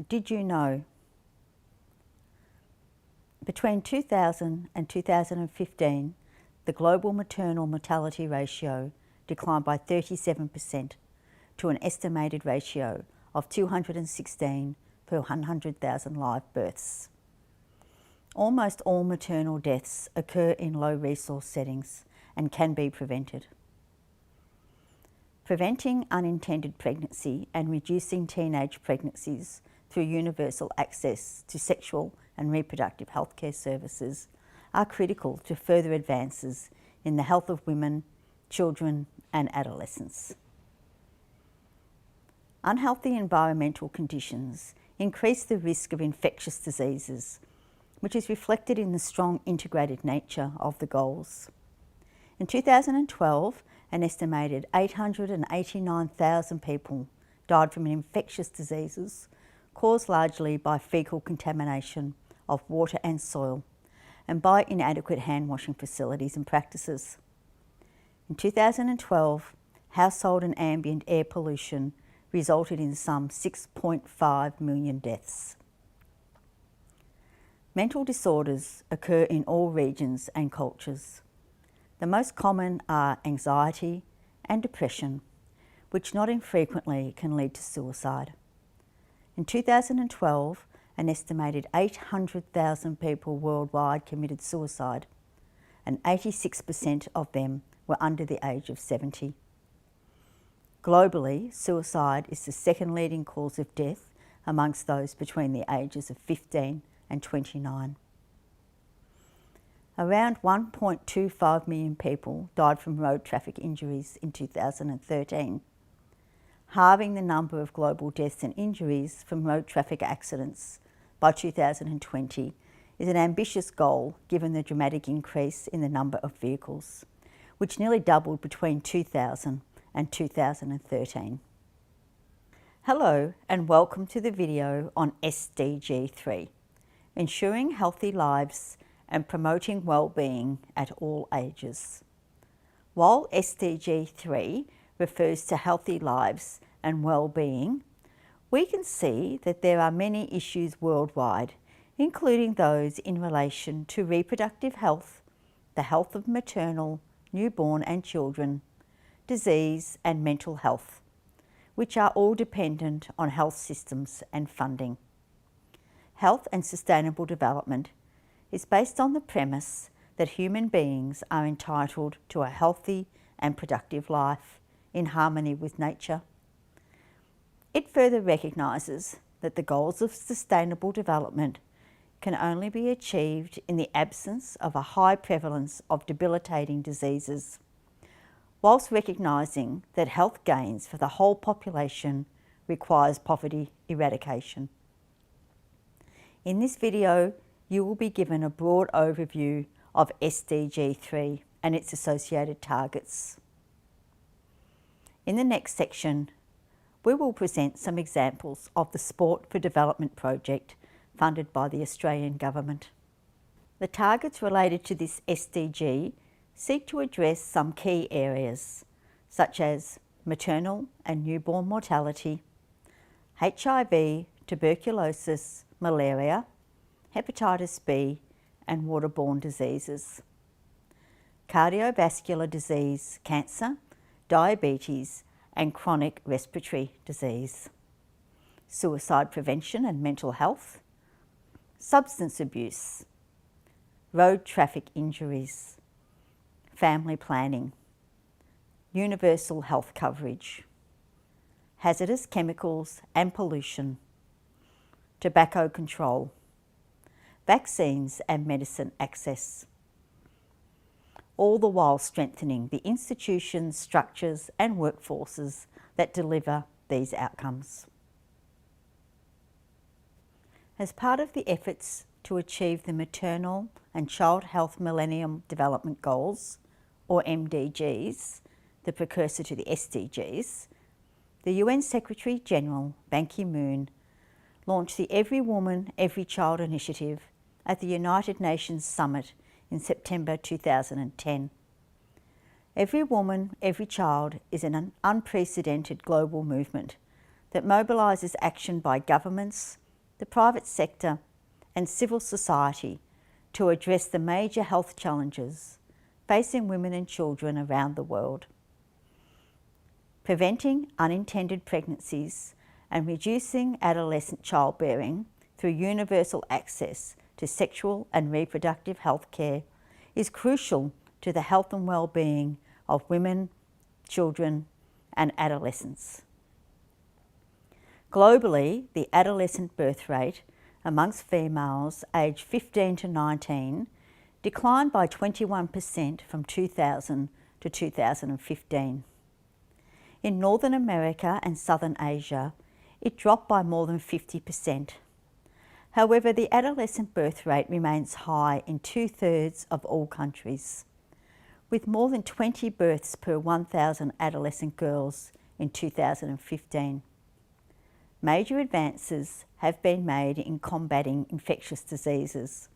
Did you know? Between 2000 and 2015, the global maternal mortality ratio declined by 37% to an estimated ratio of 216 per 100,000 live births. Almost all maternal deaths occur in low resource settings and can be prevented. Preventing unintended pregnancy and reducing teenage pregnancies through universal access to sexual and reproductive healthcare services are critical to further advances in the health of women, children and adolescents. Unhealthy environmental conditions increase the risk of infectious diseases, which is reflected in the strong integrated nature of the goals. In 2012, an estimated 889,000 people died from infectious diseases caused largely by fecal contamination of water and soil and by inadequate hand washing facilities and practices. In 2012, household and ambient air pollution resulted in some 6.5 million deaths. Mental disorders occur in all regions and cultures. The most common are anxiety and depression, which not infrequently can lead to suicide. In 2012, an estimated 800,000 people worldwide committed suicide, and 86% of them were under the age of 70. Globally, suicide is the second leading cause of death amongst those between the ages of 15 and 29. Around 1.25 million people died from road traffic injuries in 2013. Halving the number of global deaths and injuries from road traffic accidents by 2020 is an ambitious goal given the dramatic increase in the number of vehicles, which nearly doubled between 2000 and 2013. Hello and welcome to the video on SDG 3, ensuring healthy lives and promoting well-being at all ages. While SDG 3 refers to healthy lives and well-being, we can see that there are many issues worldwide, including those in relation to reproductive health, the health of maternal, newborn and children, disease and mental health, which are all dependent on health systems and funding. Health and sustainable development is based on the premise that human beings are entitled to a healthy and productive life in harmony with nature. It further recognises that the goals of sustainable development can only be achieved in the absence of a high prevalence of debilitating diseases, whilst recognising that health gains for the whole population requires poverty eradication. In this video, you will be given a broad overview of SDG 3 and its associated targets. In the next section, we will present some examples of the Sport for Development project funded by the Australian Government. The targets related to this SDG seek to address some key areas, such as maternal and newborn mortality, HIV, tuberculosis, malaria, hepatitis B and waterborne diseases, cardiovascular disease, cancer, diabetes and chronic respiratory disease, suicide prevention and mental health, substance abuse, road traffic injuries, family planning, universal health coverage, hazardous chemicals and pollution, tobacco control, vaccines and medicine access, all the while strengthening the institutions, structures and workforces that deliver these outcomes. As part of the efforts to achieve the Maternal and Child Health Millennium Development Goals, or MDGs, the precursor to the SDGs, the UN Secretary-General Ban Ki-moon launched the Every Woman, Every Child initiative at the United Nations Summit in September 2010. Every Woman, Every Child is an unprecedented global movement that mobilises action by governments, the private sector and civil society to address the major health challenges facing women and children around the world. Preventing unintended pregnancies and reducing adolescent childbearing through universal access to sexual and reproductive health care is crucial to the health and well-being of women, children and adolescents. Globally, the adolescent birth rate amongst females aged 15 to 19 declined by 21% from 2000 to 2015. In Northern America and Southern Asia, it dropped by more than 50%. However, the adolescent birth rate remains high in 2/3 of all countries, with more than 20 births per 1,000 adolescent girls in 2015. Major advances have been made in combating infectious diseases.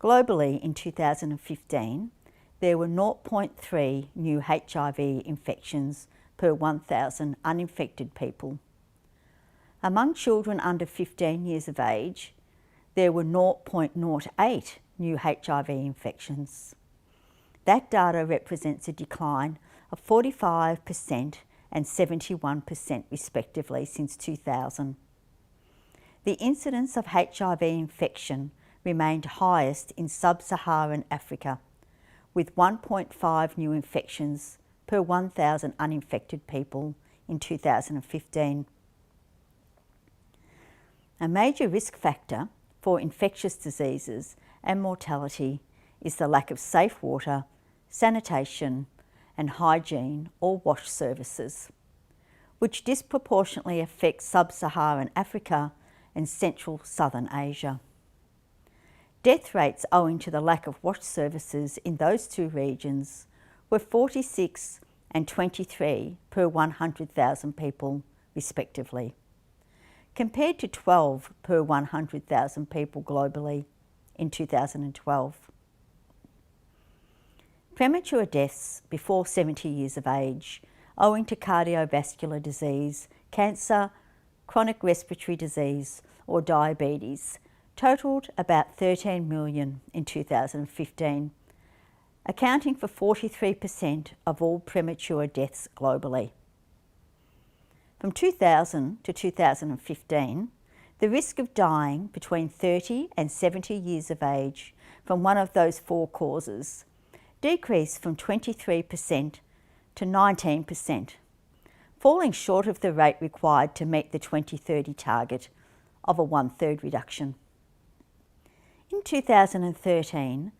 Globally, in 2015, there were 0.3 new HIV infections per 1,000 uninfected people. Among children under 15 years of age, there were 0.08 new HIV infections. That data represents a decline of 45% and 71% respectively since 2000. The incidence of HIV infection remained highest in sub-Saharan Africa, with 1.5 new infections per 1,000 uninfected people in 2015. A major risk factor for infectious diseases and mortality is the lack of safe water, sanitation and hygiene or wash services, which disproportionately affect sub-Saharan Africa and Central Southern Asia. Death rates owing to the lack of wash services in those two regions were 46 and 23 per 100,000 people respectively, compared to 12 per 100,000 people globally in 2012. Premature deaths before 70 years of age owing to cardiovascular disease, cancer, chronic respiratory disease or diabetes totalled about 13 million in 2015, accounting for 43% of all premature deaths globally. From 2000 to 2015, the risk of dying between 30 and 70 years of age from one of those four causes decreased from 23% to 19%, falling short of the rate required to meet the 2030 target of a 1/3 reduction. In 2013,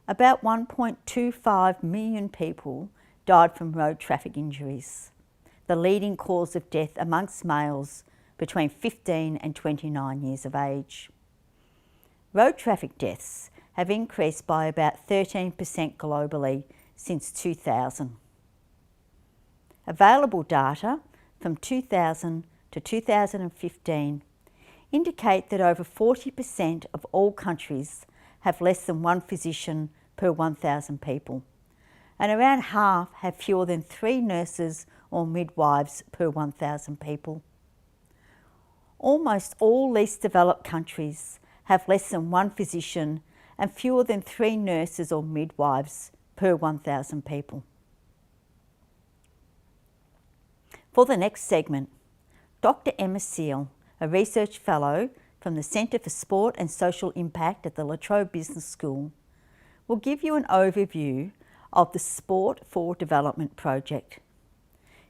about 1.25 million people died from road traffic injuries, the leading cause of death amongst males between 15 and 29 years of age. Road traffic deaths have increased by about 13% globally since 2000. Available data from 2000 to 2015 indicate that over 40% of all countries have less than one physician per 1,000 people, and around half have fewer than 3 nurses or midwives per 1,000 people. Almost all least developed countries have less than one physician and fewer than 3 nurses or midwives per 1,000 people. For the next segment, Dr. Emma Seal, a research fellow from the Centre for Sport and Social Impact at the La Trobe Business School, will give you an overview of the Sport for Development project.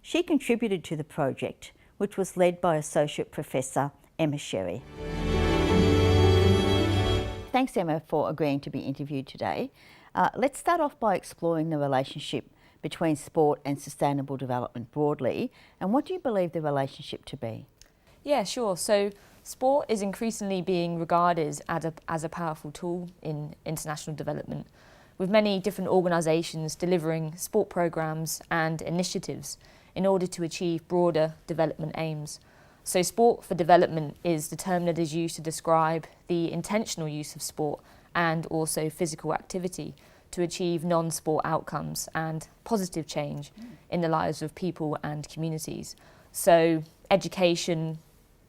She contributed to the project, which was led by Associate Professor Emma Sherry. Thanks, Emma, for agreeing to be interviewed today. Let's start off by exploring the relationship between sport and sustainable development broadly. And what do you believe the relationship to be? Yeah, sure. So sport is increasingly being regarded as a powerful tool in international development, with many different organisations delivering sport programmes and initiatives in order to achieve broader development aims. So sport for development is the term that is used to describe the intentional use of sport and also physical activity to achieve non-sport outcomes and positive change in the lives of people and communities. So education,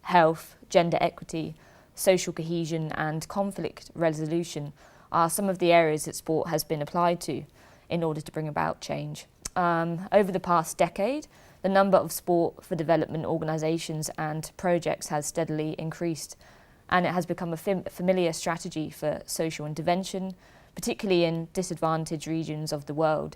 health, gender equity, social cohesion and conflict resolution are some of the areas that sport has been applied to in order to bring about change. Over the past decade, the number of sport for development organisations and projects has steadily increased, and it has become a familiar strategy for social intervention, particularly in disadvantaged regions of the world.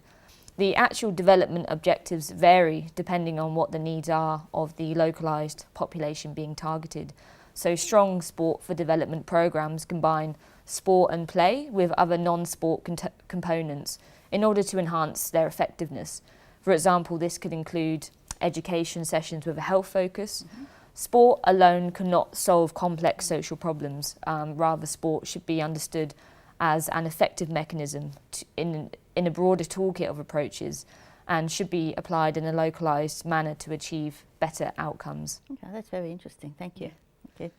The actual development objectives vary depending on what the needs are of the localised population being targeted. So strong sport for development programmes combine sport and play with other non-sport components in order to enhance their effectiveness. For example, this could include education sessions with a health focus. Sport alone cannot solve complex social problems. Rather, sport should be understood as an effective mechanism in a broader toolkit of approaches, and should be applied in a localised manner to achieve better outcomes. Okay, that's very interesting. Thank you. Thank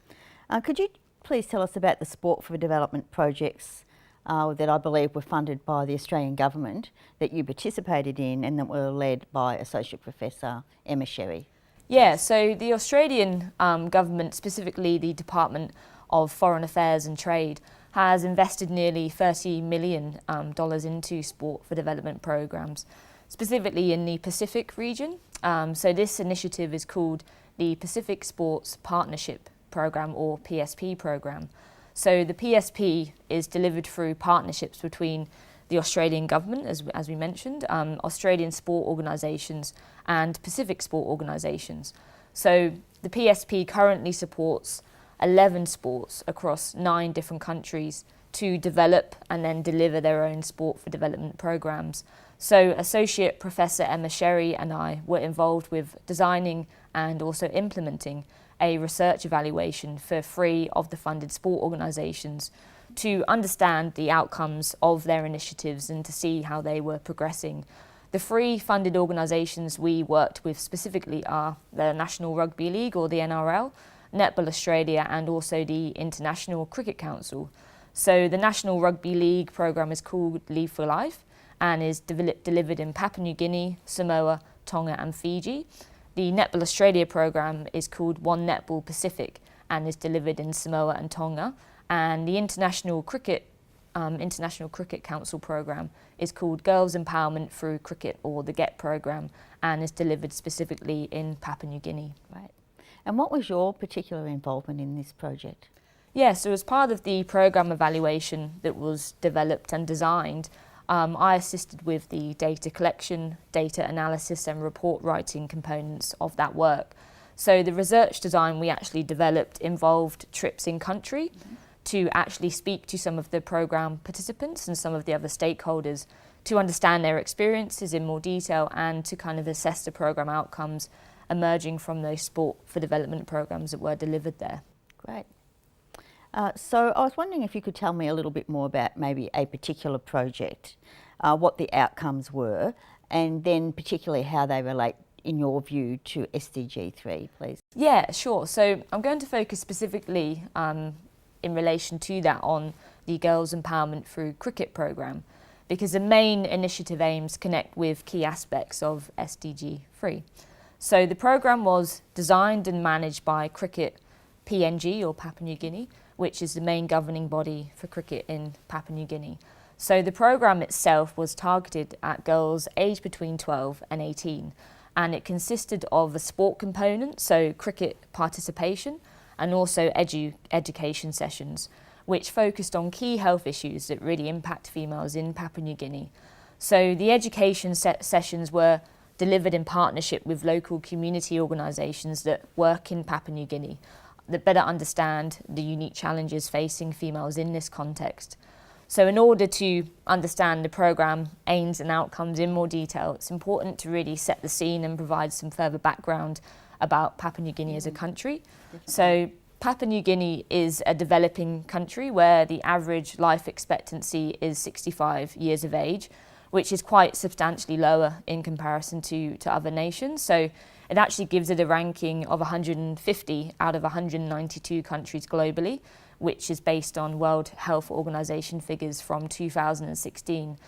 you. Could you please tell us about the Sport for Development projects that I believe were funded by the Australian Government that you participated in and that were led by Associate Professor Emma Sherry? Yeah, so the Australian Government, specifically the Department of Foreign Affairs and Trade, has invested nearly $30 million into sport for development programs, specifically in the Pacific region. So this initiative is called the Pacific Sports Partnership Program, or PSP program. So the PSP is delivered through partnerships between the Australian Government, as we mentioned, Australian sport organisations and Pacific sport organisations. So the PSP currently supports 11 sports across 9 different countries to develop and then deliver their own sport for development programs. So Associate Professor Emma Sherry and I were involved with designing and also implementing a research evaluation for 3 of the funded sport organisations to understand the outcomes of their initiatives and to see how they were progressing. The 3 funded organisations we worked with specifically are the National Rugby League, or the NRL, Netball Australia, and also the International Cricket Council. So the National Rugby League programme is called Leave for Life and is delivered in Papua New Guinea, Samoa, Tonga and Fiji. The Netball Australia programme is called One Netball Pacific and is delivered in Samoa and Tonga. And the International Cricket Council programme is called Girls Empowerment Through Cricket, or the GET programme, and is delivered specifically in Papua New Guinea. Right. And what was your particular involvement in this project? Yeah, so as part of the programme evaluation that was developed and designed, I assisted with the data collection, data analysis and report writing components of that work. So the research design we actually developed involved trips in country to actually speak to some of the programme participants and some of the other stakeholders to understand their experiences in more detail and to kind of assess the programme outcomes emerging from those sport for development programmes that were delivered there. Great. So I was wondering if you could tell me a little bit more about maybe a particular project, what the outcomes were, and then particularly how they relate, in your view, to SDG 3, please. Yeah, sure. So I'm going to focus specifically in relation to that on the Girls Empowerment Through Cricket programme, because the main initiative aims connect with key aspects of SDG 3. So the programme was designed and managed by Cricket PNG, or Papua New Guinea, which is the main governing body for cricket in Papua New Guinea. So the programme itself was targeted at girls aged between 12 and 18, and it consisted of a sport component, so cricket participation, and also education sessions, which focused on key health issues that really impact females in Papua New Guinea. So the education sessions were delivered in partnership with local community organisations that work in Papua New Guinea, that better understand the unique challenges facing females in this context. So in order to understand the programme aims and outcomes in more detail, it's important to really set the scene and provide some further background about Papua New Guinea as a country. Definitely. So Papua New Guinea is a developing country where the average life expectancy is 65 years of age, which is quite substantially lower in comparison to other nations. So it actually gives it a ranking of 150 out of 192 countries globally, which is based on World Health Organization figures from 2016.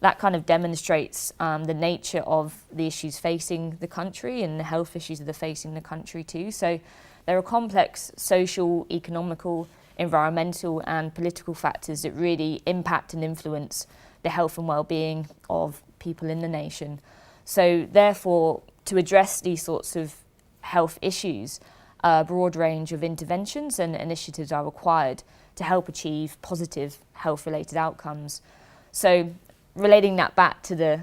That kind of demonstrates the nature of the issues facing the country and the health issues that are facing the country too. So there are complex social, economical, environmental and political factors that really impact and influence the health and well-being of people in the nation. So therefore, to address these sorts of health issues, a broad range of interventions and initiatives are required to help achieve positive health-related outcomes. So relating that back to the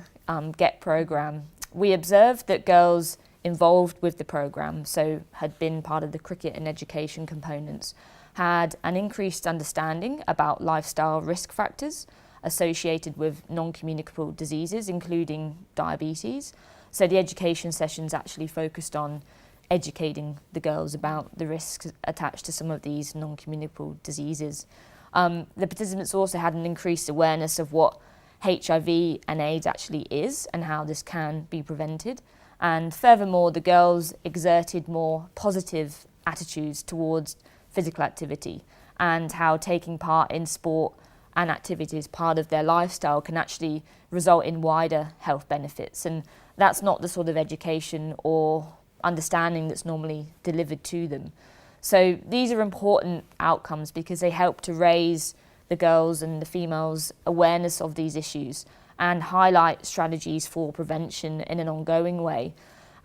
GET programme, we observed that girls involved with the programme, so had been part of the cricket and education components, had an increased understanding about lifestyle risk factors associated with non-communicable diseases, including diabetes. So the education sessions actually focused on educating the girls about the risks attached to some of these non-communicable diseases. The participants also had an increased awareness of what HIV and AIDS actually is and how this can be prevented. And furthermore, the girls exerted more positive attitudes towards physical activity and how taking part in sport and activity as part of their lifestyle can actually result in wider health benefits. And that's not the sort of education or understanding that's normally delivered to them. So these are important outcomes because they help to raise the girls' and the females' awareness of these issues and highlight strategies for prevention in an ongoing way.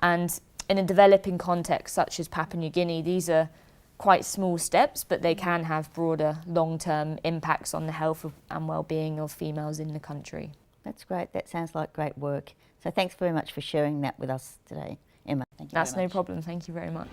And in a developing context such as Papua New Guinea, these are quite small steps, but they can have broader long-term impacts on the health and well-being of females in the country. That's great. That sounds like great work. So thanks very much for sharing that with us today, Emma. Thank you very much. That's no problem. Thank you very much.